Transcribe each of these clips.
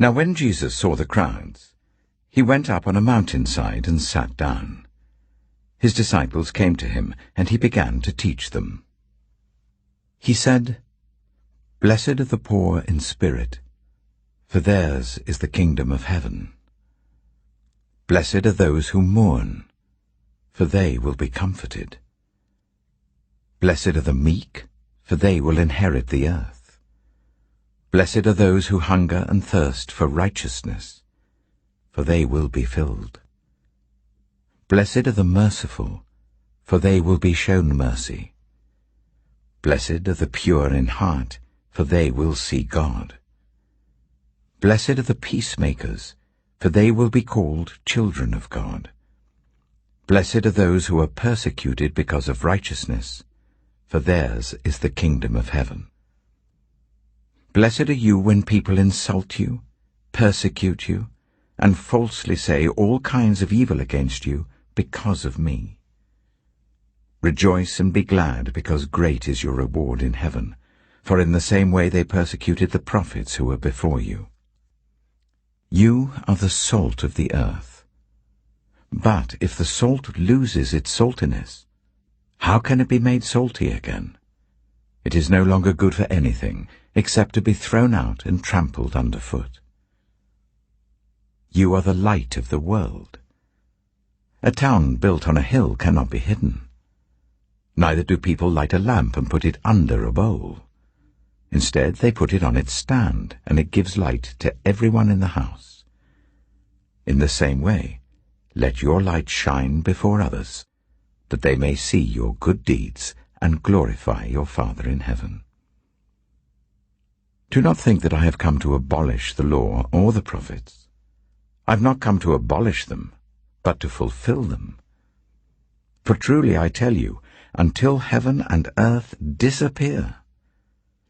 Now when Jesus saw the crowds, he went up on a mountainside and sat down. His disciples came to him, and he began to teach them. He said, "Blessed are the poor in spirit, for theirs is the kingdom of heaven. Blessed are those who mourn, for they will be comforted. Blessed are the meek, for they will inherit the earth. Blessed are those who hunger and thirst for righteousness, for they will be filled. Blessed are the merciful, for they will be shown mercy. Blessed are the pure in heart, for they will see God. Blessed are the peacemakers, for they will be called children of God. Blessed are those who are persecuted because of righteousness, for theirs is the kingdom of heaven. Blessed are you when people insult you, persecute you, and falsely say all kinds of evil against you because of me. Rejoice and be glad, because great is your reward in heaven, for in the same way they persecuted the prophets who were before you. You are the salt of the earth. But if the salt loses its saltiness, how can it be made salty again? It is no longer good for anything except to be thrown out and trampled underfoot. You are the light of the world. A town built on a hill cannot be hidden. Neither do people light a lamp and put it under a bowl. Instead, they put it on its stand, and it gives light to everyone in the house. In the same way, let your light shine before others, that they may see your good deeds and glorify your Father in heaven. Do not think that I have come to abolish the law or the prophets. I have not come to abolish them, but to fulfill them. For truly I tell you, until heaven and earth disappear,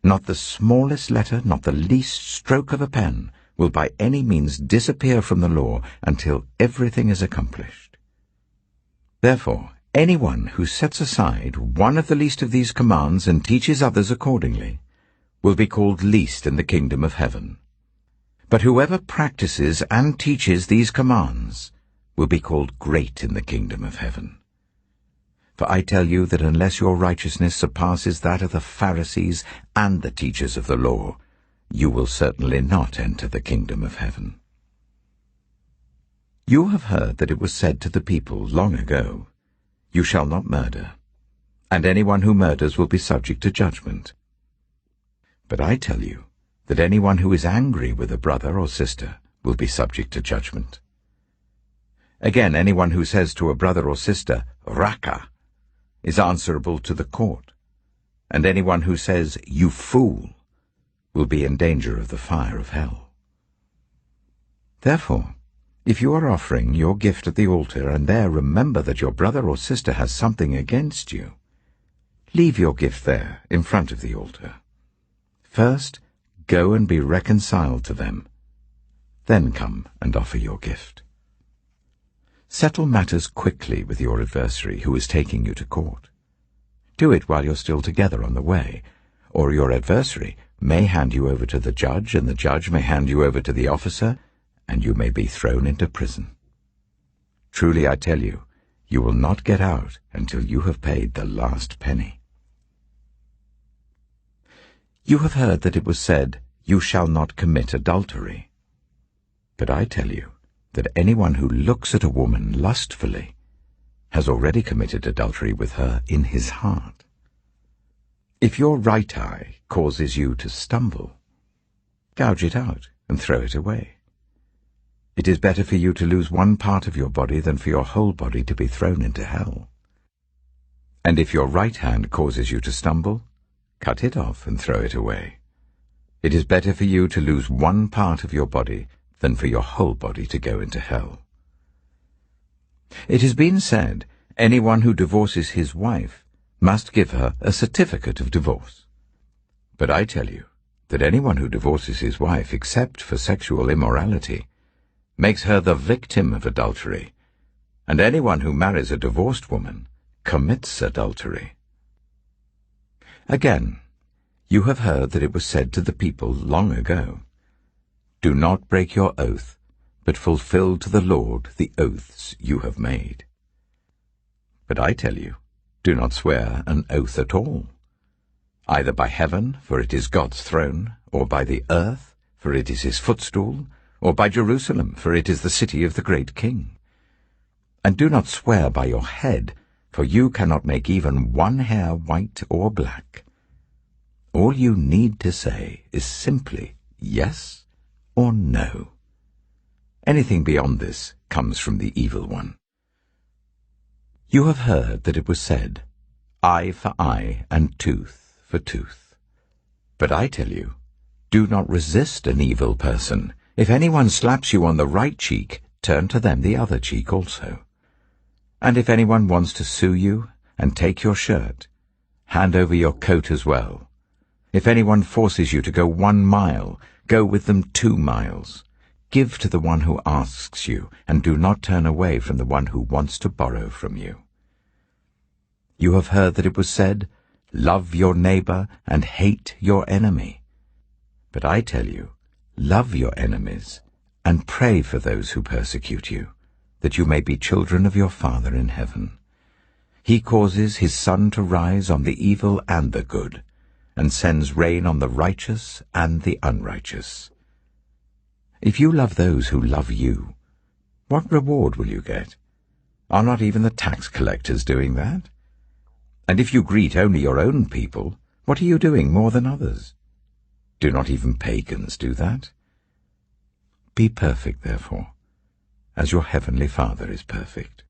not the smallest letter, not the least stroke of a pen, will by any means disappear from the law until everything is accomplished. Therefore, anyone who sets aside one of the least of these commands and teaches others accordingly will be called least in the kingdom of heaven. But whoever practices and teaches these commands will be called great in the kingdom of heaven. For I tell you that unless your righteousness surpasses that of the Pharisees and the teachers of the law, you will certainly not enter the kingdom of heaven. You have heard that it was said to the people long ago, "You shall not murder, and anyone who murders will be subject to judgment." But I tell you that anyone who is angry with a brother or sister will be subject to judgment. Again, anyone who says to a brother or sister, "Raka," is answerable to the court, and anyone who says, "You fool," will be in danger of the fire of hell. Therefore, if you are offering your gift at the altar and there remember that your brother or sister has something against you, leave your gift there in front of the altar. First, go and be reconciled to them. Then come and offer your gift. Settle matters quickly with your adversary who is taking you to court. Do it while you're still together on the way, or your adversary may hand you over to the judge, and the judge may hand you over to the officer, and you may be thrown into prison. Truly I tell you, you will not get out until you have paid the last penny. You have heard that it was said, "You shall not commit adultery." But I tell you that anyone who looks at a woman lustfully has already committed adultery with her in his heart. If your right eye causes you to stumble, gouge it out and throw it away. It is better for you to lose one part of your body than for your whole body to be thrown into hell. And if your right hand causes you to stumble, cut it off and throw it away. It is better for you to lose one part of your body than for your whole body to go into hell. It has been said, anyone who divorces his wife must give her a certificate of divorce. But I tell you that anyone who divorces his wife except for sexual immorality makes her the victim of adultery, and anyone who marries a divorced woman commits adultery. Again, you have heard that it was said to the people long ago, Do not break your oath, but fulfill to the Lord the oaths you have made. But I tell you, do not swear an oath at all, either by heaven, for it is God's throne, or by the earth, for it is his footstool, or by Jerusalem, for it is the city of the great King. And do not swear by your head, for you cannot make even one hair white or black. All you need to say is simply yes or no. Anything beyond this comes from the evil one. You have heard that it was said, eye for eye and tooth for tooth. But I tell you, do not resist an evil person. If anyone slaps you on the right cheek, turn to them the other cheek also. And if anyone wants to sue you and take your shirt, hand over your coat as well. If anyone forces you to go 1 mile, go with them 2 miles. Give to the one who asks you, and do not turn away from the one who wants to borrow from you. You have heard that it was said, love your neighbor and hate your enemy. But I tell you, love your enemies and pray for those who persecute you, that you may be children of your Father in heaven. He causes his sun to rise on the evil and the good, and sends rain on the righteous and the unrighteous. If you love those who love you, what reward will you get? Are not even the tax collectors doing that? And if you greet only your own people, what are you doing more than others? Do not even pagans do that? Be perfect, therefore, as your heavenly Father is perfect.